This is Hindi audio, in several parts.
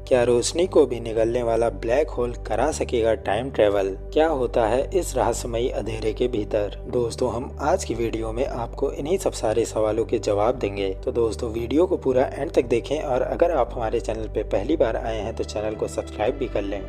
क्या रोशनी को भी निगलने वाला ब्लैक होल करा सकेगा टाइम ट्रेवल? क्या होता है इस रहस्यमयी अंधेरे के भीतर? दोस्तों, हम आज की वीडियो में आपको इन्हीं सब सारे सवालों के जवाब देंगे। तो दोस्तों, वीडियो को पूरा एंड तक देखें और अगर आप हमारे चैनल पे पहली बार आए हैं तो चैनल को सब्सक्राइब भी कर लें।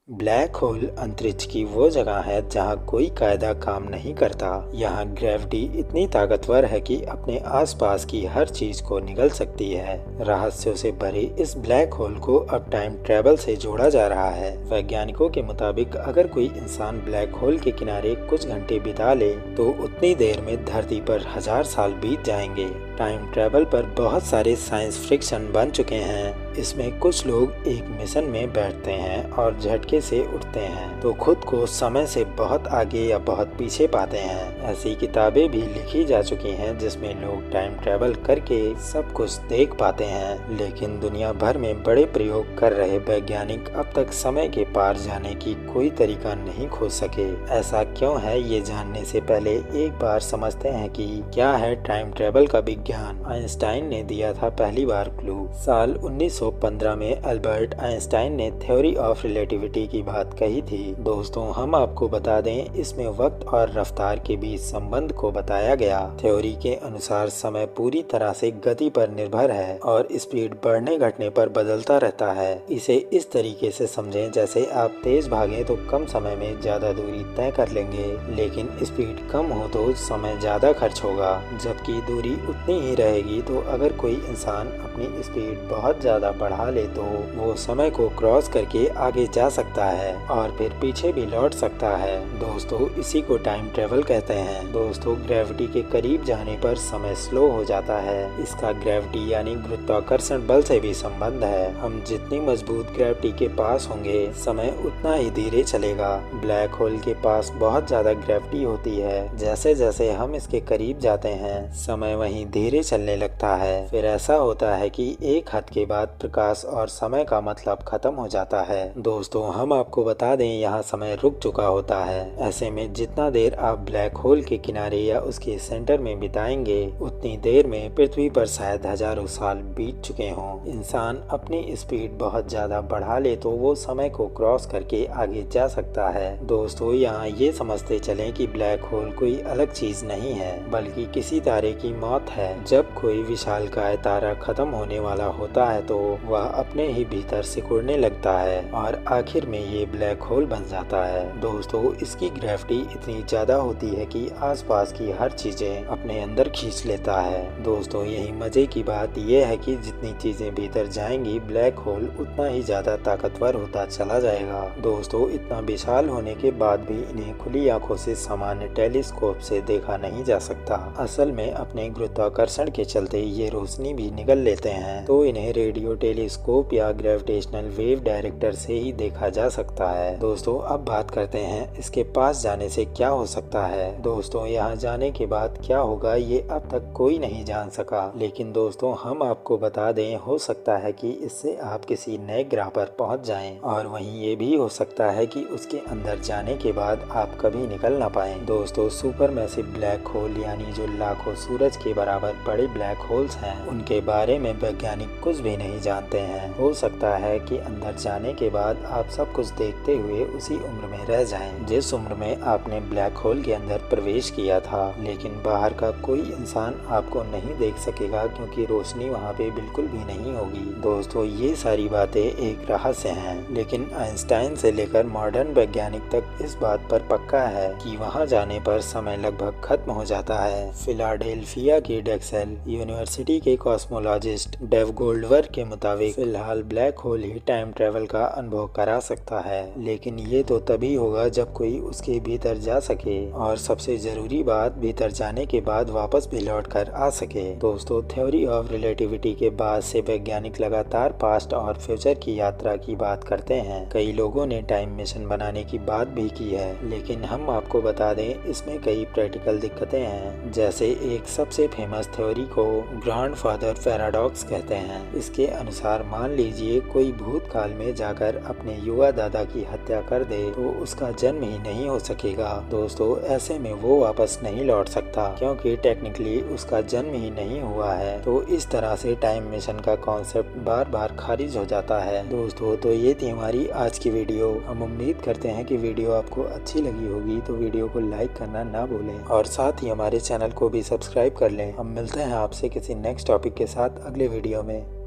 ब्लैक होल अंतरिक्ष की वो जगह है जहाँ कोई कायदा काम नहीं करता। यहाँ ग्रेविटी इतनी ताकतवर है कि अपने आसपास की हर चीज को निगल सकती है। रहस्यों से भरे इस ब्लैक होल को अब टाइम ट्रेवल से जोड़ा जा रहा है। वैज्ञानिकों के मुताबिक अगर कोई इंसान ब्लैक होल के किनारे कुछ घंटे बिता ले तो उतनी देर में धरती पर 1000 साल बीत जाएंगे। टाइम ट्रेवल पर बहुत सारे साइंस फिक्शन बन चुके हैं। इसमें कुछ लोग एक मिशन में बैठते हैं और झटके से उठते हैं तो खुद को समय से बहुत आगे या बहुत पीछे पाते हैं। ऐसी किताबें भी लिखी जा चुकी हैं जिसमें लोग टाइम ट्रेवल करके सब कुछ देख पाते हैं। लेकिन दुनिया भर में बड़े प्रयोग कर रहे वैज्ञानिक अब तक समय के पार जाने की कोई तरीका नहीं खोज सके। ऐसा क्यों है, ये जानने से पहले एक बार समझते हैं कि क्या है टाइम ट्रेवल का विज्ञान। आइंस्टाइन ने दिया था पहली बार क्लू। साल 1915 में अल्बर्ट आइंस्टाइन ने थ्योरी ऑफ रिलेटिविटी की बात कही थी। दोस्तों, हम आपको बता दें, इसमें वक्त और रफ्तार के बीच संबंध को बताया गया। थ्योरी के अनुसार समय पूरी तरह से गति पर निर्भर है और स्पीड बढ़ने घटने पर बदलता रहता है। इसे इस तरीके से समझें जैसे आप तेज भागें तो कम समय में ज्यादा दूरी तय कर लेंगे, लेकिन स्पीड कम हो तो समय ज्यादा खर्च होगा। जबकि दूरी उतनी ही रहेगी। तो अगर कोई इंसान अपनी स्पीड बहुत ज्यादा बढ़ा ले तो वो समय को क्रॉस करके आगे जा सकता है और फिर पीछे भी लौट सकता है। दोस्तों, इसी को टाइम ट्रेवल कहते हैं। दोस्तों, ग्रेविटी के करीब जाने पर समय स्लो हो जाता है। इसका ग्रेविटी यानी गुरुत्वाकर्षण बल से भी संबंध है। हम जितनी मजबूत ग्रेविटी के पास होंगे समय उतना ही धीरे चलेगा। ब्लैक होल के पास बहुत ज्यादा ग्रेविटी होती है। जैसे जैसे हम इसके करीब जाते हैं समय वहीं धीरे चलने लगता है। फिर ऐसा होता है कि एक हद के बाद प्रकाश और समय का मतलब खत्म हो जाता है। दोस्तों, हम आपको बता दें, यहाँ समय रुक चुका होता है। ऐसे में जितना देर आप ब्लैक होल के किनारे या उसके सेंटर में बिताएंगे उतनी देर में पृथ्वी पर शायद हजारों साल बीत चुके हों। इंसान अपनी स्पीड बहुत ज्यादा बढ़ा ले तो वो समय को क्रॉस करके आगे जा सकता है। दोस्तों, यहाँ ये समझते चलें कि ब्लैक होल कोई अलग चीज नहीं है बल्कि किसी तारे की मौत है। जब कोई विशालकाय तारा खत्म होने वाला होता है तो वह अपने ही भीतर सिकुड़ने लगता है और आखिर में ये ब्लैक होल बन जाता है। दोस्तों, इसकी ग्रेविटी इतनी ज्यादा होती है कि आसपास की हर चीजें अपने अंदर खींच लेता है। दोस्तों, यही मजे की बात यह है कि जितनी चीजें भीतर जाएंगी ब्लैक होल उतना ही ज्यादा ताकतवर होता चला जाएगा। दोस्तों, इतना विशाल होने के बाद भी इन्हें खुली आंखों से सामान्य टेलीस्कोप से देखा नहीं जा सकता। असल में अपने गुरुत्वाकर्षण के चलते ये रोशनी भी निगल लेते हैं तो इन्हें रेडियो टेलीस्कोप या ग्रेविटेशनल वेव डायरेक्टर से ही देखा जा सकता है। दोस्तों, अब बात करते हैं इसके पास जाने से क्या हो सकता है। दोस्तों, यहाँ जाने के बाद क्या होगा ये अब तक कोई नहीं जान सका। लेकिन दोस्तों, हम आपको बता दें, हो सकता है कि इससे आप किसी नए ग्रह पर पहुँच जाएं और वहीं ये भी हो सकता है कि उसके अंदर जाने के बाद आप कभी निकल ना पाए। दोस्तों, सुपरमैसिव ब्लैक होल यानी जो लाखों सूरज के बराबर बड़े ब्लैक होल्स हैं उनके बारे में वैज्ञानिक कुछ भी नहीं जानते हैं। हो सकता है कि अंदर जाने के बाद आप सब कुछ देखते हुए उसी उम्र में रह जाएं जिस उम्र में आपने ब्लैक होल के अंदर प्रवेश किया था। लेकिन बाहर का कोई इंसान आपको नहीं देख सकेगा क्योंकि रोशनी वहाँ पे बिल्कुल भी नहीं होगी। दोस्तों, ये सारी बातें एक रहस्य हैं, लेकिन आइंस्टाइन से लेकर मॉडर्न वैज्ञानिक तक इस बात पर पक्का है कि वहाँ जाने पर समय लगभग खत्म हो जाता है। फिलाडेल्फिया की डेक्सेल यूनिवर्सिटी के कॉस्मोलॉजिस्ट डेव गोल्डवर्क के मुताबिक फिलहाल ब्लैक होल ही टाइम ट्रेवल का अनुभव करा सकता है, लेकिन ये तो तभी होगा जब कोई उसके भीतर जा सके और सबसे जरूरी बात, भीतर जाने के बाद वापस भी लौट कर आ सके। दोस्तों, थ्योरी ऑफ रिलेटिविटी के बाद से वैज्ञानिक लगातार पास्ट और फ्यूचर की यात्रा की बात करते हैं। कई लोगों ने टाइम मिशन बनाने की बात भी की है, लेकिन हम आपको बता दें इसमें कई प्रैक्टिकल दिक्कतें हैं। जैसे एक सबसे फेमस थ्योरी को ग्रैंडफादर पैराडॉक्स कहते हैं। इसके अनुसार मान लीजिए कोई भूतकाल में जाकर अपने युवा दादा की हत्या कर दे तो उसका जन्म ही नहीं हो सकेगा। दोस्तों, ऐसे में वो वापस नहीं लौट सकता क्योंकि टेक्निकली उसका जन्म ही नहीं हुआ है। तो इस तरह से टाइम मशीन का कॉन्सेप्ट बार बार खारिज हो जाता है। दोस्तों, तो ये थी हमारी आज की वीडियो। हम उम्मीद करते हैं कि वीडियो आपको अच्छी लगी होगी, तो वीडियो को लाइक करना ना भूलें और साथ ही हमारे चैनल को भी सब्सक्राइब कर लें। हम मिलते हैं आपसे किसी नेक्स्ट टॉपिक के साथ अगले वीडियो में।